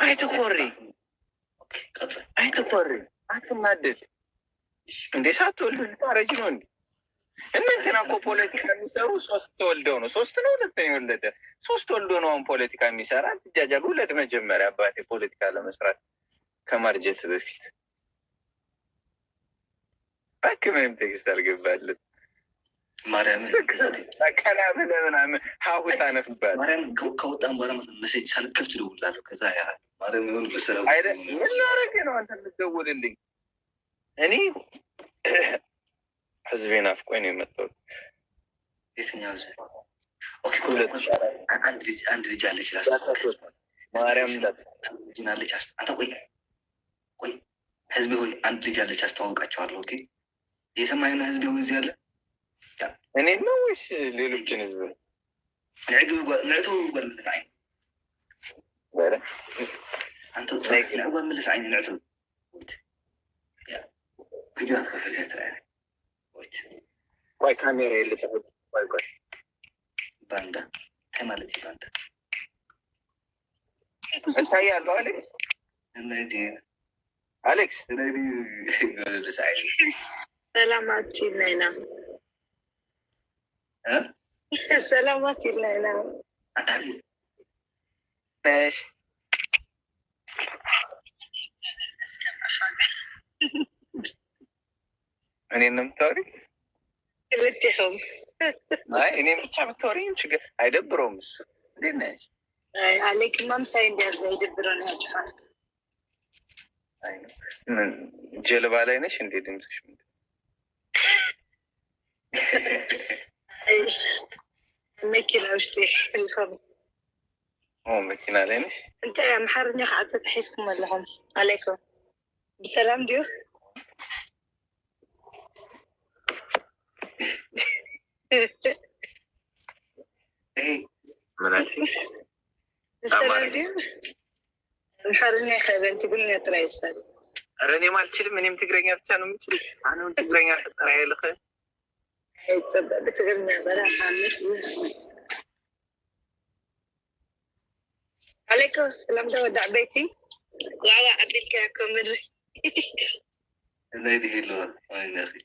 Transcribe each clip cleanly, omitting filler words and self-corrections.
አይተኮሪ አይተኮሪ አትናደድ እንዴ ሳትወልድ ልታረጅ ነው እንዴ? እናንተና እኮ ፖለቲካ የሚሰሩ 3 ተወልደው ነው 3 ነው 2 የወለደ 3 ወልዶ ነው አሁን ፖለቲካ የሚሰራ። ትጃጃል ውለድ መጀመሪያ አባቴ ፖለቲካ ለመስራት ከማርጀት በፊት ምንም ቴክስት አልገባለት ማርያም ቀና ብለህ ምናምን ሀሁታ ነፍባል ማርያም ከወጣን በኋላ መሴጅ ሳልከፍት እደውልልሃለሁ። ከዛ ያህል ማርያም የሆን በሰላም ምን ላደርግ ነው አንተ የምትደውልልኝ? እኔ ህዝቤን አፍቆኝ ነው የመጣሁት። የትኛው ህዝብ? አንድ ልጅ አለች ማርያም ልጅ አንተ ቆይ ህዝቤ ሆይ አንድ ልጅ አለች አስተዋውቃቸዋለሁ። ኦኬ የሰማኝ ነው ህዝቤ ሆይ እዚህ ያለ እኔ ነው ወይስ ሌሎችን ህዝብ ነው? ንዕቱ ጓልምልስ ዓይኒ አንተ ጓልምልስ ዓይኒ ንዕቱ ቪዲዮ አትከፍት ትርአያ ቆይ ካሜራ የለጠፈ ቆይ ባንዳ እንታይ ማለት እዩ ባንዳ እታያለሁ አሌክስ አሌክስ ጓልምልስ ዓይኒ ሰላማት ይለና ሰላማት ይለና ነሽ እኔን ነው የምታወሪ? ልትሆም አይ እኔን ብቻ ብታወሪኝ ችግር አይደብረውም። እሱ እንዴት ነሽ? አሌክ ማምሳይ እንዲያዘ አይደብረው ነው ያጭፋል። አይ ምን ጀልባ ላይ ነሽ እንዴ? ድምፅሽ ምንድን መኪና ውስጥ ልኸም መኪና ላይ ነሽ? እንታይ አምሓርኛ ከዓ ተተሒዝኩም ኣለኹም? አለይኩም ብሰላም ድዩ? ብሰላም ድዩ? አምሓርኛ ይኸበን ትግርኛ ጥራይ ይስታል። ኧረ እኔም አልችልም። እኔም ትግረኛ ብቻ ነው የምችል። አሁን ትግረኛ ፈጠራ የልኸ አይጸበቅ በትግርኛ በራኻ عليكم السلام ده ودع بيتي لا عدلك يا كامل لا يدي هلو وين يا اخي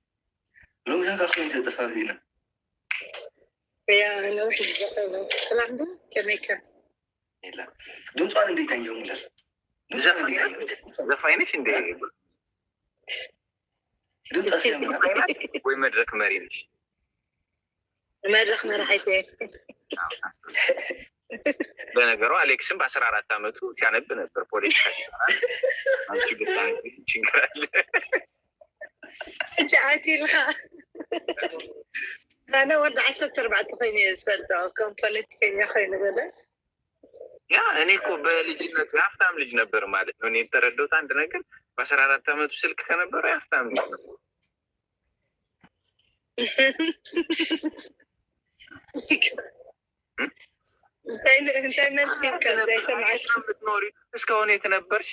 لو هناك اخوي انت تفاهمينا يا انا واحد السلام ده كميكا لا دون سؤال انت تاني يوم لا زفاينش انت دون سؤال وين مدرك مرينش مدرك مرحيتي በነገሩ አሌክስም በ14 ዓመቱ ሲያነብ ነበር ፖለቲካ አንቺ በጣም ችግር አለ ጃአቲ ልኻ አነ ወደ 14 ኮይነ ዝፈልጠው ከም ፖለቲከኛ ኮይነ ገለ ያ እኔ እኮ በልጅነቱ የሀብታም ልጅ ነበር ማለት ነው። እኔ የተረዳሁት አንድ ነገር በ14 ዓመቱ ስልክ ከነበረ የሀብታም ልጅ ነበር። እንታይ መልክ ከዛይ ሰማዓት ምትኖሪ እስካሁን የት ነበርሽ?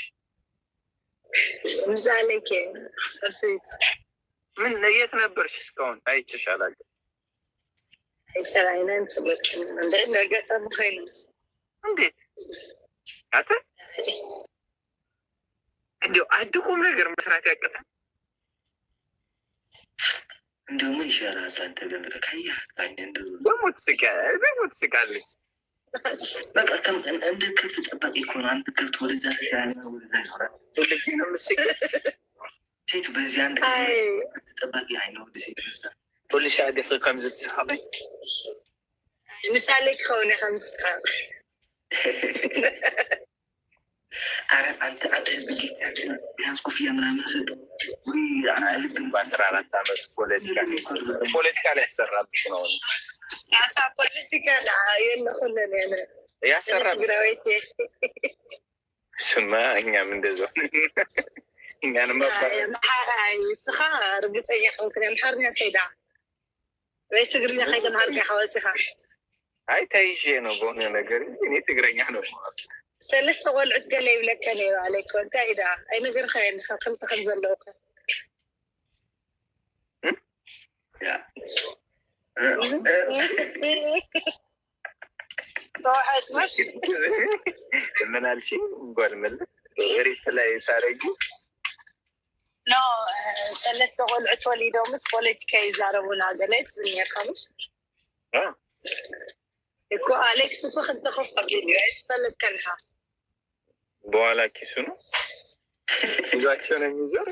ምዛለኬ ሰብስቤት ምን የት ነበርሽ እስካሁን? አይቼሽ አላውቅም። አይሰራይነን ትበት እንደ ነገጠም ሆይነ እንዴት አተ እንዴው አድቁም ነገር መስራት ያቀጣል። እንደው ምን ይሻላል አንተ ገንዘብ ካያ ካኝ እንደው በሞት ስቃለች በቃ ከም እንደ ከብት ጠባቂ እኮ ነው። አንድ ከብት ወደዛ ሲያና ወደዛ ይሆናል። ሁልጊዜ ነው የምትስቅ ሴት በዚህ አንድ ከብት ጠባቂ አይነው ወደ ሴት ይዛ ሁልሽ አዲስ ከምዝ ትስሐበኝ ምሳሌ ከሆነ ከምስካ አረ አንተ ቢያንስ ኮፍያ ምናምን ሰጥ ወይ ልክም በ14 ዓመት ፖለቲካ ላይ ያሰራብሽ ነው። አታ ፖለቲካ የለሁለን ያለ ያሰራብ ግራዊት ስማ እኛም እንደዛው እኛንም ማሐራይ ስኻ ርግጠኛ ኮንክሬ ማሐርኛ ከይዳ ወይ ትግርኛ ከይዳ ማሐርኛ ሓወልቲኻ አይ ተይዤ ነው በሆነ ነገር እኔ ትግረኛ ነው ሰለስተ ቆልዑት ገለ ይብለካ ነይሩ አለይኮ እንታይ ኢዳ ኣይ ነገር ከየንካ ክልተ ከም ዘለውካ ተዋሕድ መሽ ምን አልሽኝ? እንኳን መለስ ሪፍ ላይ ታረጊ ኖ ሰለስተ ቆልዑ ተወሊዶምስ ፖለቲካ ይዛረቡና ገለጽ ብኛካምሽ እኮ አሌክስ እኮ ክልተ ኮፍ ቪድዮ አይስፈልከንካ በኋላ ኪሱ ነው ይዟቸው ነው የሚዞር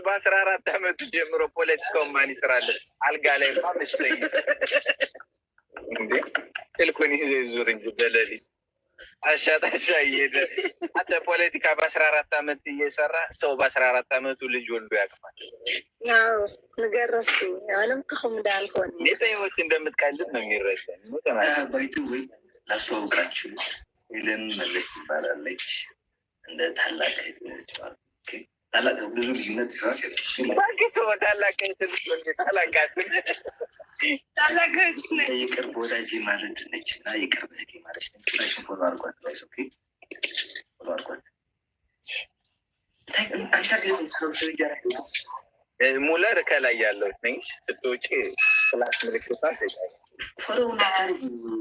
በአስራ አራት አመቱ ጀምሮ ፖለቲካውን ማን ይስራለን? አልጋ ላይ ማመስተኝ እንዴ ስልኩን ይዞ ይዙር እንጂ በሌሊት አሻታሻ እየሄደ አንተ ፖለቲካ በአስራ አራት አመት እየሰራ ሰው በአስራ አራት አመቱ ልጅ ወልዶ ያቅፋል። ንገረሱ አለም ክኹም እንዳልሆን በህይወት እንደምትቀልድ ነው የሚረዳኝ። ባይቱ ወይ ላስተዋውቃችሁ ሄለን መለስ ትባላለች። እንደ ታላቅ ታላቅ ብዙ ልዩነት ራስ የቅርብ ወዳጅ ማለት ነች እና የቅርብ እህቴ ማለት ነች። ፎሎ አድርጓት ፎሎ አድርጓት። ሙለር ከላይ ያለው ነኝ ስትወጪ ክላስ ምልክቷ ፎሎ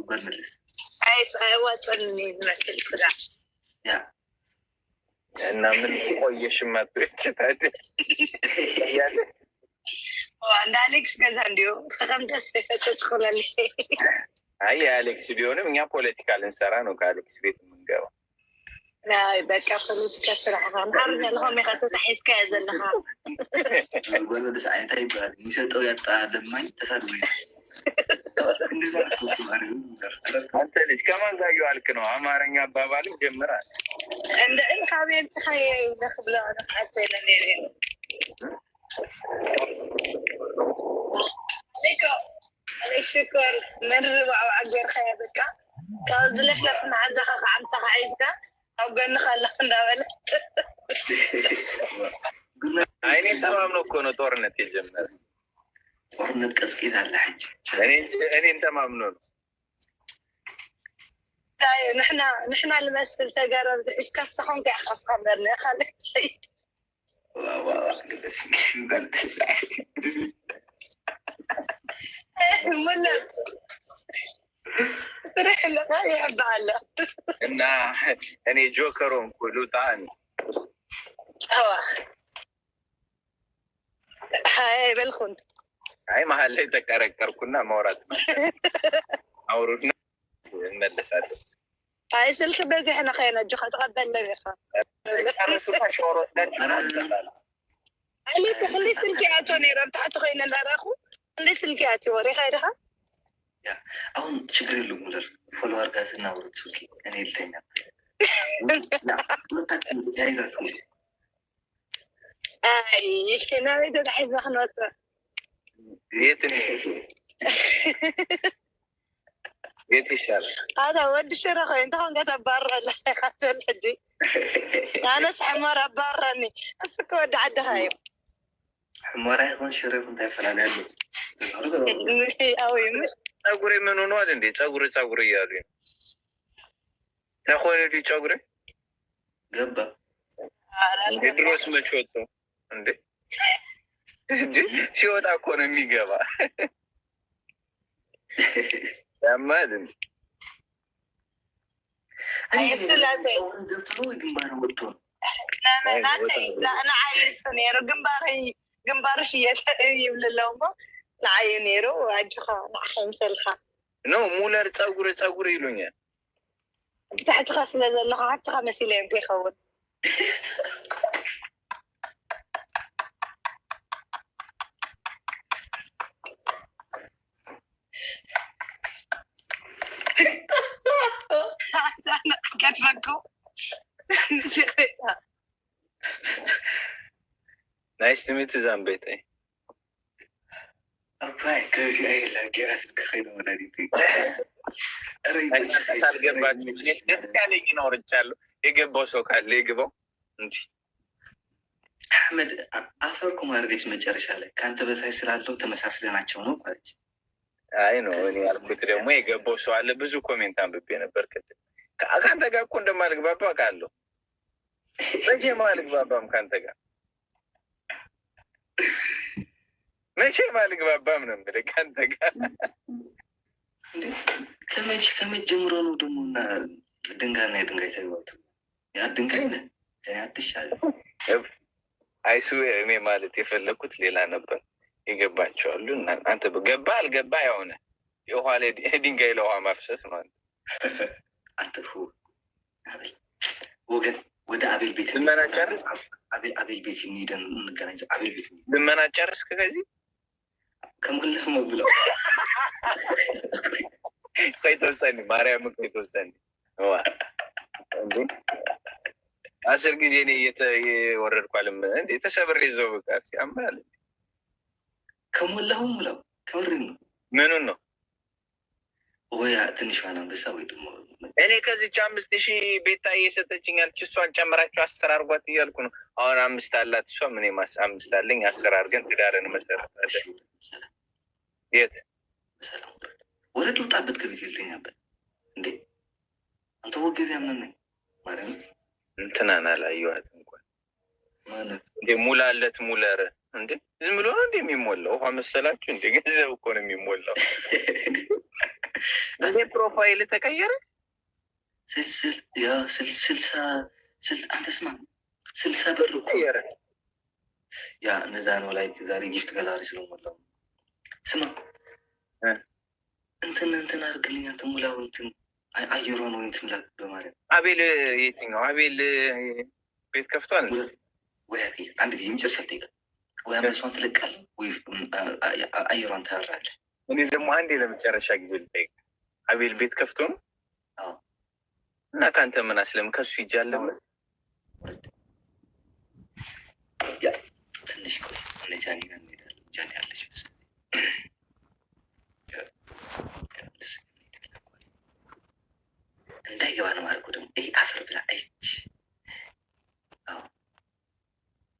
በመለስ ወፅን ዝመስል ስራ ያ እና ምን ቆየሽ ማጥች ታዲያ ያለ እንደ አሌክስ ገዛ እንዲሁ በጣም ደስ የፈጨች ኮላል። አይ አሌክስ ቢሆንም እኛ ፖለቲካ ልንሰራ ነው ከአሌክስ ቤት የምንገባው። ናይ በቃ ፖለቲካ ስራሕ ማር ዘለኹም ኢኻ ተታሒዝካ እያ ዘለኻ ወለደስ ዓይነታ ይበሃል የሚሰጠው ያጣ ለማኝ ተሳድቦ አንተ ልጅ ከማን ጋር እየዋልክ ነው? አማርኛ አባባልም ጀምራል እንደ እንካቤን ፀሐይ ነክብለ ነፍዓት የለን አሌክስ ሽኮር መንርብ ዓገርካ ያ በቃ ካብ ዝለፍለፍ መዓዛኻ ከዓምሳኻ ዒዝካ ኣብ ጎንኻ ኣለኽ እንዳበለ አይኔ ተማምኖ እኮ ነው ጦርነት የጀመረ። ጦርነት ቀዝቂዝ አለ ሕጂ እኔን ተማምኖ ነው። ንሕና ልመስል ተገረብ ዝሒዝካ ስኹም ከይዓቀስካ መርነ ካልእ ሙለ ትርሕልካ ይሕባ ኣለ እና እኔ ጆከሮን ኩሉ ጣዕሚ አይበልኩን አይ መሀል ላይ ተቀረቀርኩና ማውራት ነው። አውሩና እንመለሳለን። አይ ስልክ በዚህ احنا خينا جو ተቀበለ ለካ ቀርሱታ ሾሮት አሊ ተخلي ስልክ ያቶ ነይረም ታቱ ኮይነ እንዳራኹ እንደ ስልክ ያቶ ወሬ ካይደኻ ያ አሁን ችግር የለውም። ሙለር ፎሎ አድርጋትና ወርት ሱቂ እኔ ልተኛ አይ ይሄና ቤት ተحزخ ነው የት የት ይሻላል? هذا ود الشرخ انت هون قاعد برا لا خاطر الحجي انا حمار براني اسك ود عدها حمار يكون شرف انت فلان ያለው አው ይምሽ ጸጉሬ ምን ሆኗል እንዴ? ጸጉሬ እያሉኝ ተኮነ ዲ ጸጉሬ ገባ ድሮስ መች ወጣ እንዴ? ሲወጣ እኮ ነው የሚገባ። ያማል አይ ስላቴ ደፍሮ ግንባር ወጥቶ لا عايز نيرو ግንባርሽ ይብልለውሞ ንዓይ ነይሩ አጅኻ ንዓኸ ምሰልካ ኖ ሙለር ጸጉር ይሉኛል። ታሕትኻ ስለ ዘለኻ ሓትኻ መሲለ እዮም ከይኸውን كتفكوا نايس تو ميت زامبيتي أباي كذي أي لا جالس كخير ولادتي أنا صار جنبك ناس كان يجي نورجالو يجي بوسو كان يجي بو أنتي أحمد أفركم أرجع مجرش عليك كانت بس هاي سلالو تمساسلين عشانو قالج አይ ነው እኔ ያልኩት ደግሞ የገባው ሰው አለ። ብዙ ኮሜንት አንብቤ ነበር። ከአንተ ጋር እኮ እንደማልግባባ አውቃለሁ። መቼም አልግባባም ከአንተ ጋር። መቼም አልግባባም ነው የምልህ ከአንተ ጋር። ከመቼ ጀምሮ ነው ደግሞ እና ድንጋይና የድንጋይ ተግባብቶ ያ ድንጋይ ነህ አትሻለ። አይሱ እኔ ማለት የፈለግኩት ሌላ ነበር። ይገባቸዋሉ እና አንተ ገባ አልገባ የሆነ የውሃ ላይ ድንጋይ ለውሃ ማፍሰስ ማለት አትርፉ ወገን። ወደ አቤል ቤት ልመና ጨርስ። አቤል ቤት የሚሄደን እንገናኝ። አቤል ቤት ልመና ጨርስ። ከዚህ ከሞለፍ ነው ብለው ቆይ ተወሰኒ ማርያም ቆይ ተወሰኒ 10 ጊዜ እኔ እየወረድኳልም እንዴ ተሰብሬ ይዘው በቃ ሲያምራል። ከሞላሁም ብለው ከምሪ ነው። ምኑን ነው ወይ ትንሿን አንበሳ ወይ ደግሞ እኔ ከዚች 5000 ቤታ እየሰጠችኛለች እሷን ጨምራችሁ 10 አድርጓት እያልኩ ነው። አሁን 5 አላት እሷ ምን ማስ 5 አለኝ 10 አድርገን ትዳርን መሰረታለን። የት ሰላም ወረድ ልውጣበት ከቤት ይልተኛበት እንዴ አንተ ወገብ ያመመኝ ማርያም እንትናን አላየኋት እንኳን ማለት እንዴ ሙላለት ሙለር እንዴ ዝም ብሎ ነው እንዴ የሚሞላው? ውሃ መሰላችሁ እንዴ? ገንዘብ እኮ ነው የሚሞላው። እንዴ ፕሮፋይል ተቀየረ። ስልሳ አንተ ስማ 60 ብር እኮ ያ እነዛ ነው ላይ ዛሬ ጊፍት ገላሪ ስለሞላው ስማ እንትን አድርግልኝ አንተ ሙላው እንትን አየሯ ነው እንትን ላክ በማለት አቤል የትኛው አቤል ቤት ከፍቷል ወይ አንድ ጊዜ የሚጨርስ ያልጠይቃል ወይ አንበሷን ትለቃለህ ወይ አየሯን ታያራለህ። እኔ ደግሞ አንዴ ለመጨረሻ ጊዜ ልጠይቅ አቤል ቤት ከፍቶ ነው እና ከአንተ ምን አስለም ከሱ ይጃለሁ ያ ትንሽ ቆይ እነ ጃኒ ጋር እንሄዳለን። ጃኒ አለች እንዳይገባ ነው ማርኮ ደግሞ ይሄ አፈር ብላ አይች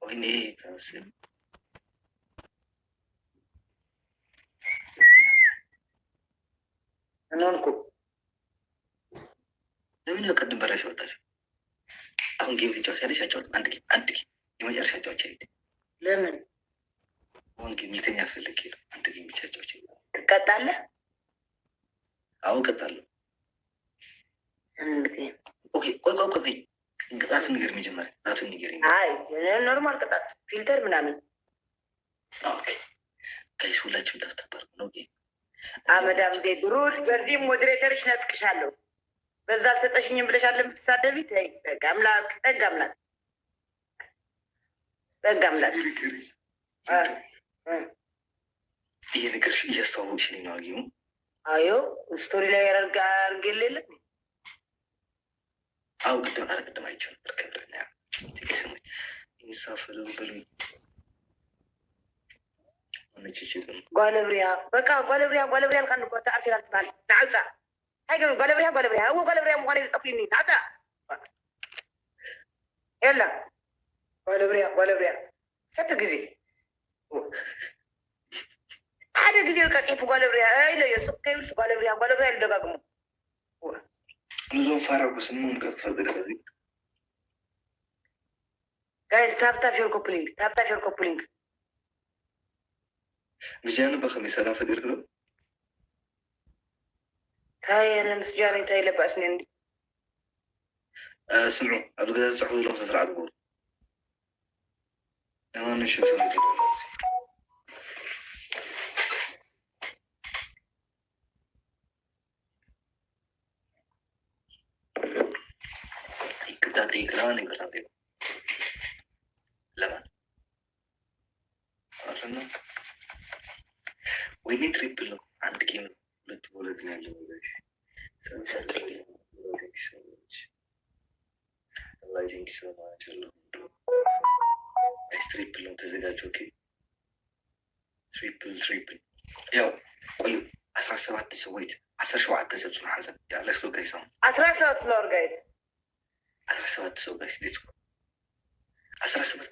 ወይኔ ከስም እናንኩ ለምን ነው ቀድም በራሽ ወጣሽ? አሁን ጌም ትጫወት ያለሽ አጫወት። አንድ ጌም የመጨረሻ አጫወች አይደል? ለምን አሁን ጌም ልተኛ ፈልጌ ነው። አንድ ጌም ብቻ አጫወች። ትቀጣለህ? አዎ እቀጣለሁ። ኦኬ ቆይ ቅጣት ንገር መጀመሪያ። ቅጣቱን ንገረኝ። አይ ኖርማል ቅጣት ፊልተር ምናምን። ኦኬ ጋይስ ሁላችሁም ታፍታባር ነው። አመዳም ዴ ብሩት በዚህ ሞዴሬተርሽ ነጥቅሻለሁ። በዛ አልሰጠሽኝም ብለሻል የምትሳደቢ። ተይ በቃ አምላክ ደግ አምላክ ደግ አምላክ። ይሄ ነገር እያስተዋወቅሽልኝ ነው። አጊሙ አዮ ስቶሪ ላይ አርጌልል አው ቅድም አይቼው ነበር። ከብረና ትክስም ኢንሳፈሩ በሉ ጓለብሪያ በቃ ጓለብሪያ ልካን እኮ አርሴናል ትባል ናውፃ هاي قال ጓለብሪያ مخالي تطفيني تعال يلا ጓለብሪያ ست ጊዜ ሓደ ጊዜ ከቂፉ ጓለብሪያ አይለ የስቀ ይልስ ጓለብሪያ ልደጋግሙ ብዙም ፋራጉስ ምን ገጥፈል ደረዚ ጋይስ ታፕታ ሼር ኮፕሊንግ مجانا بخمي سلام فدير كلو هاي أنا مسجاني تاي لبأسني عندي سمعوا أبو قدر صحوه لهم تسرع تقول أنا نشوف شو نقول يكتاتي كلاني كتاتي لمن أرنا ويني تريبل له عند كيم لتولد نالو guys Allah thank you so much guys triple ነው ተዘጋጁ ኦኬ ትሪፕል ያው ቆዩ 17 ሰዎች 17 ሰው ነው ሐሰብ ያ let's go guys 17 ፍሎር guys 17 ሰው guys let's go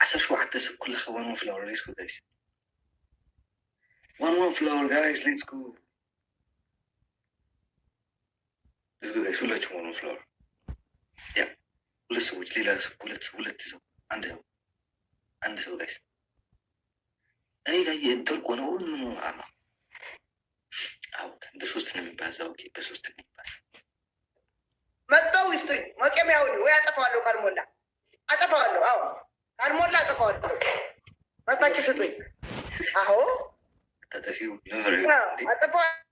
17 ሰው كل خوانو ፍሎር let's go guys one floor guys let's go guys ሁላችሁ one floor ያ ሁለት ሰዎች ሌላ ሰው ሁለት ሰው አንድ ሰው guys እኔ ላይ የድርቆ ነው ምን አማ አዎ በሶስት ነው የሚባዛው። ኦኬ በሶስት ነው የሚባዛው። መጣው ይስጡኝ መቀሚያው ወይ አጠፋዋለሁ። ካልሞላ አጠፋዋለሁ። አዎ ካልሞላ አጠፋዋለሁ። መጣችሁ ስጡኝ። አዎ ተጠፊው አጠፋዋለሁ።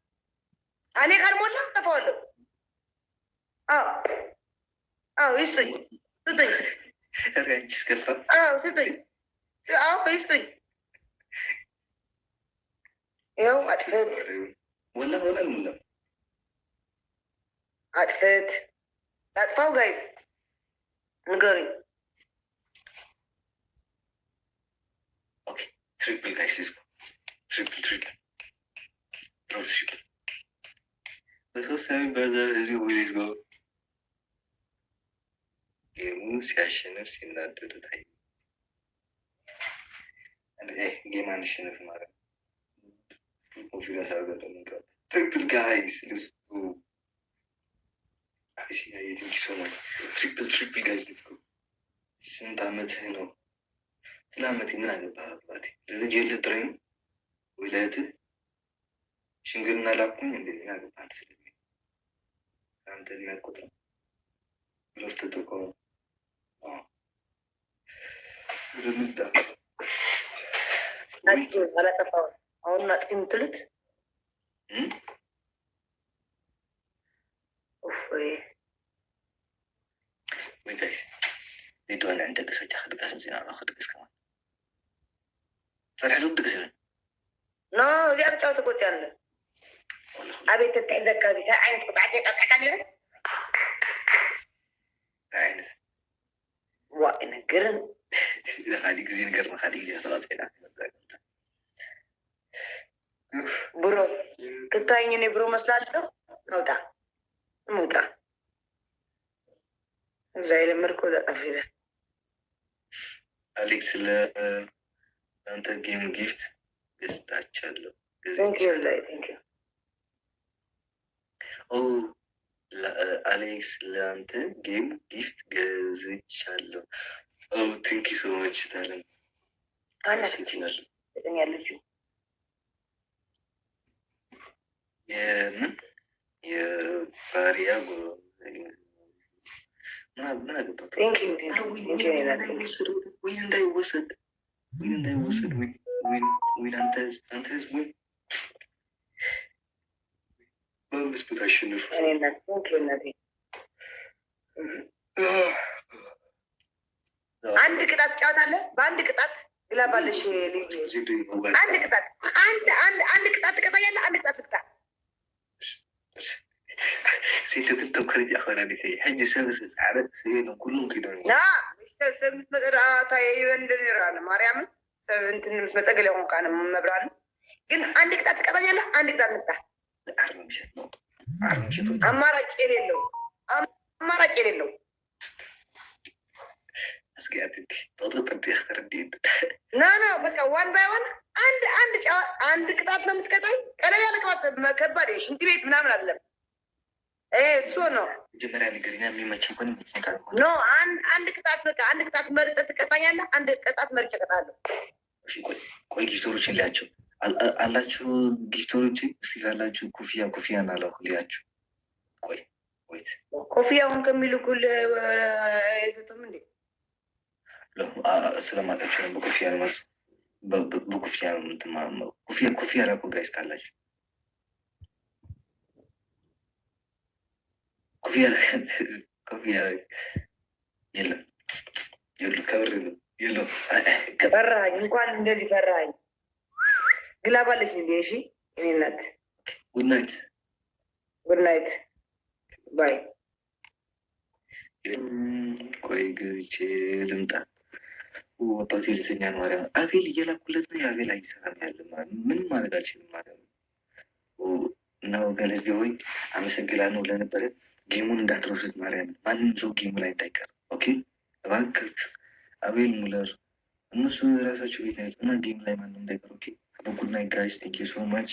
እኔ ካልሞላ አጠፋዋለሁ። አዎ አዎ ይስጡኝ ስጡኝ። ራንቺስ ከፋ አዎ ስጡኝ። አዎ ይስጡኝ። ይኸው አጥፍት ወላ ወላ አልሞላም። አጥፍት አጥፋው ጋይዝ ንገሩኝ። ኦኬ ትሪፕል ጋይስ ሌትስ ጎ ትሪፕል ትሪፕል ትሪፕል በሶስት የሚባዛ ህዝቢ ሌትስ ጎ። ጌሙ ሲያሸንፍ ሲናደዱ ታይ ጌም አንሸንፍ ማለት ትሪፕል ጋይስ ሌትስ ጎ። አቢሲኒያ የቲንክ ሶ ማች ትሪፕል ትሪፕል ጋይስ ሌትስ ጎ። ስንት ዓመትህ ነው? ስለ ዓመቴ ምን አገባህ አባቴ? ለልጅ ልጥረኝ ወይ ለእህትህ ሽምግልና ላኩኝ እንዴ? ምን አገባህ አንተ? ስለዚህ አንተ የሚያቆጥረው ብሎፍ ተጠቆሙ ወደምጣ አላጠፋው አሁን አጥፊ የምትሉት ወይ ጋይስ ዜድዋን ዕንደ ገሶቻ ክድቃስ ምፅና ነው ክድቅስ ከማ ፀርሒ ዝውድቅ ሲሆን ኖ እዚኣ ተጫወተ ቆፅ ያለ ኣበይ ተትዕዘካ ዚ ዓይነት ቁጣዕቲ ቀጥዕካ ለ ዓይነት ዋ ነገርን ካሊእ ግዜ ነገር ካሊእ ግዜ ተቐፅላ ብሮ ክታይኝ እኔ ብሮ መስላለሁ። መውጣ መውጣ እዛ የለመድኮ ዘጠፊለ አሌክስ ለአንተ ጌም ጊፍት ገዝታቻለሁ። አሌክስ ለአንተ ጌም ጊፍት ገዝቻለሁ። ቲንኪ ሶ ማች ታለን አናችናል ያለችው የምን የባሪያ ምን አገባ ወይ እንዳይወሰድ ወይ አንተ ህዝብ ወይ በአምስት ቦታ አሸንፍ። አንድ ቅጣት ትጫወታለህ። በአንድ ቅጣት ግላባለሽ አንድ ቅጣት አንድ ቅጣት ትቀጣያለህ። አንድ ቅጣት ትቅጣ ሴቶ ግን ተኮረኛ ኾነ ሕጂ ሰብ ፃዕረት ስቤሎም ኩሉም ክዶን ሰብ ምስ መፀ ይበንድን ይርአለ ማርያምን ሰብ እንትን ምስ መፀገለ ይኹን ካ መብራሉ ግን አንድ ቅጣት ትቀጣኛለህ። አንድ ቅጣት ንቅጣ አማራጭ የሌለው አማራጭ የሌለው እስኪያትዲ ጠጥጥዲ ክተረዲ ኖ በቃ ዋን ባይ ዋን አንድ ቅጣት ነው የምትቀጣኝ። ቀለል ያለ ቅጣት ከባድ ሽንት ቤት ምናምን አለም እሱ ነው መጀመሪያ ነገርኛ የሚመቸኝ ኮን ሚስንካል ኖ አንድ ቅጣት በቃ አንድ ቅጣት መርጠ ትቀጣኛለህ። አንድ ቅጣት መርጬ እቀጣለሁ። ቆይ ጊፍተሮችን ሊያቸው አላችሁ ጊፍተሮች እስኪ ካላችሁ ኮፊያ ናላኩልያችሁ። ቆይ ወይት ኮፊያውን ከሚልኩል አይሰጡም እንዴ? ስለማጣችሁ ነው በኮፊያ ነው ማለት በኮፊያ ኮፊያ ላኩ ጋይስ ካላችሁ ኮፊያ የለም ከብር የለም። ፈራኝ እንኳን እንደዚህ ፈራኝ። ግላባለች እንዴ? እሺ እኔ ናት። ጉድናይት ጉድናይት ባይ። ቆይ ገዝቼ ልምጣ። አባቴ ልተኛ ነው። ማርያም አቤል እየላኩለት ነው። የአቤል አይሰራም ያለ ምን ማድረግ አልችልም ማለት ነው። እና ወገን ህዝቤ ሆይ አመሰግናለሁ ለነበረ ጌሙን እንዳትረሱት። ማርያም ማንም ሰው ጌሙ ላይ እንዳይቀር ኦኬ። እባካችሁ አቤል ሙለር እነሱ የራሳቸው ቤት ናይት እና ጌም ላይ ማንም እንዳይቀር ኦኬ። በጉድ ናይት ጋይስ ቴንክ ዩ ሶ ማች።